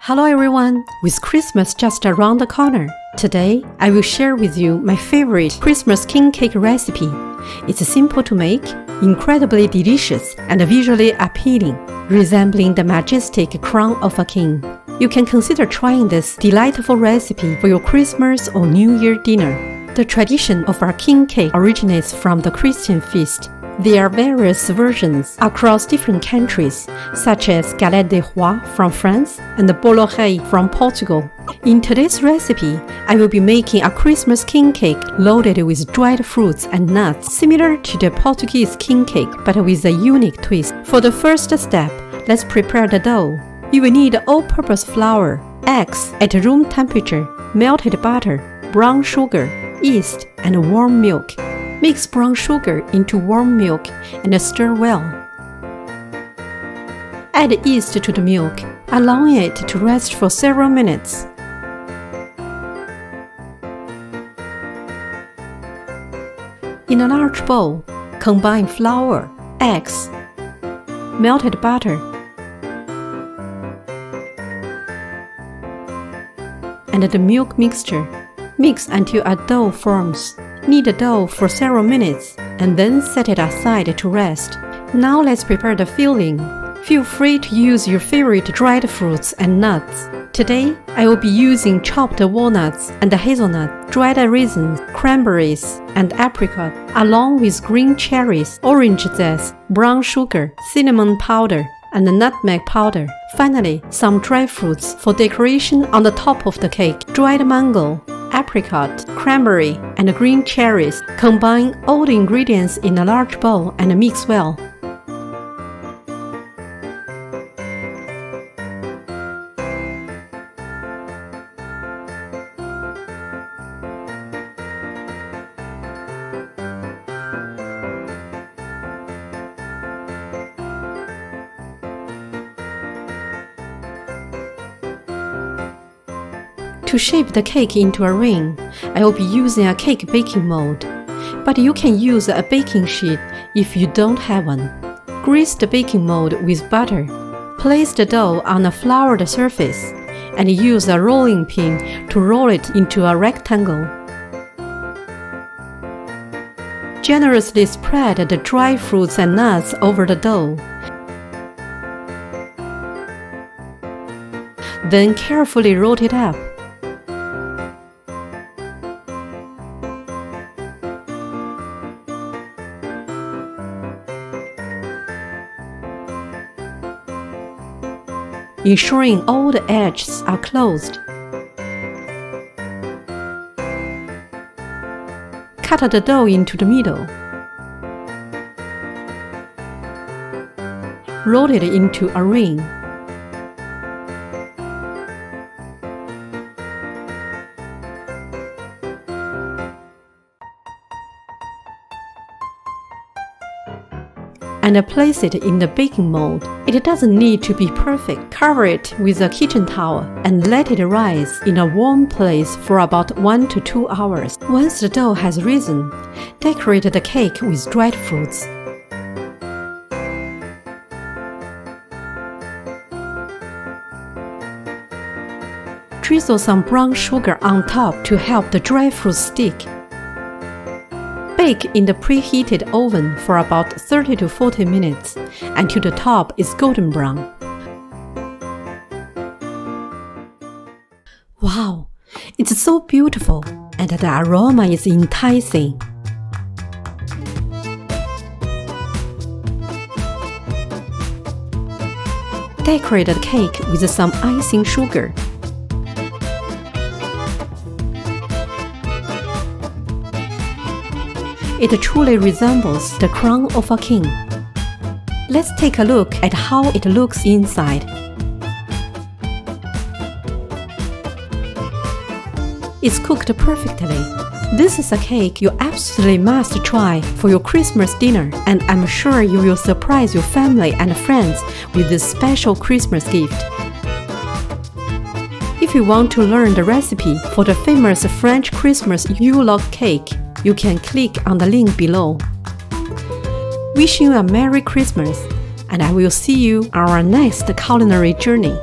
Hello everyone! With Christmas just around the corner, today I will share with you my favorite Christmas king cake recipe. It's simple to make, incredibly delicious, and visually appealing, resembling the majestic crown of a king. You can consider trying this delightful recipe for your Christmas or New Year dinner. The tradition of our king cake originates from the Christian feast. There are various versions across different countries, such as galette des rois from France and the bolognese from Portugal. In today's recipe, I will be making a Christmas king cake loaded with dried fruits and nuts, similar to the Portuguese king cake but with a unique twist. For the first step, let's prepare the dough. You will need all-purpose flour, eggs at room temperature, melted butter, brown sugar, yeast, and warm milk. Mix brown sugar into warm milk and stir well. Add yeast to the milk, allowing it to rest for several minutes. In a large bowl, combine flour, eggs, melted butter, and the milk mixture. Mix until a dough forms. Knead the dough for several minutes and then set it aside to rest. Now let's prepare the filling. Feel free to use your favorite dried fruits and nuts. Today, I will be using chopped walnuts and hazelnut, dried raisins, cranberries, and apricot, along with green cherries, orange zest, brown sugar, cinnamon powder, and nutmeg powder. Finally, some dry fruits for decoration on the top of the cake. Dried mango, apricot, cranberry, and green cherries. Combine all the ingredients in a large bowl and mix well. To shape the cake into a ring, I will be using a cake baking mold, but you can use a baking sheet if you don't have one. Grease the baking mold with butter. Place the dough on a floured surface and use a rolling pin to roll it into a rectangle. Generously spread the dry fruits and nuts over the dough. Then carefully roll it up. Ensuring all the edges are closed. Cut the dough into the middle. Roll it into a ring. And place it in the baking mold. It doesn't need to be perfect. Cover it with a kitchen towel and let it rise in a warm place for about 1 to 2 hours. Once the dough has risen, decorate the cake with dried fruits. Drizzle some brown sugar on top to help the dry fruits stick. Bake in the preheated oven for about 30 to 40 minutes until the top is golden brown. Wow, it's so beautiful and the aroma is enticing. Decorate the cake with some icing sugar. It truly resembles the crown of a king. Let's take a look at how it looks inside. It's cooked perfectly. This is a cake you absolutely must try for your Christmas dinner, and I'm sure you will surprise your family and friends with this special Christmas gift. If you want to learn the recipe for the famous French Christmas Yule log cake, you can click on the link below. Wishing you a Merry Christmas, and I will see you on our next culinary journey.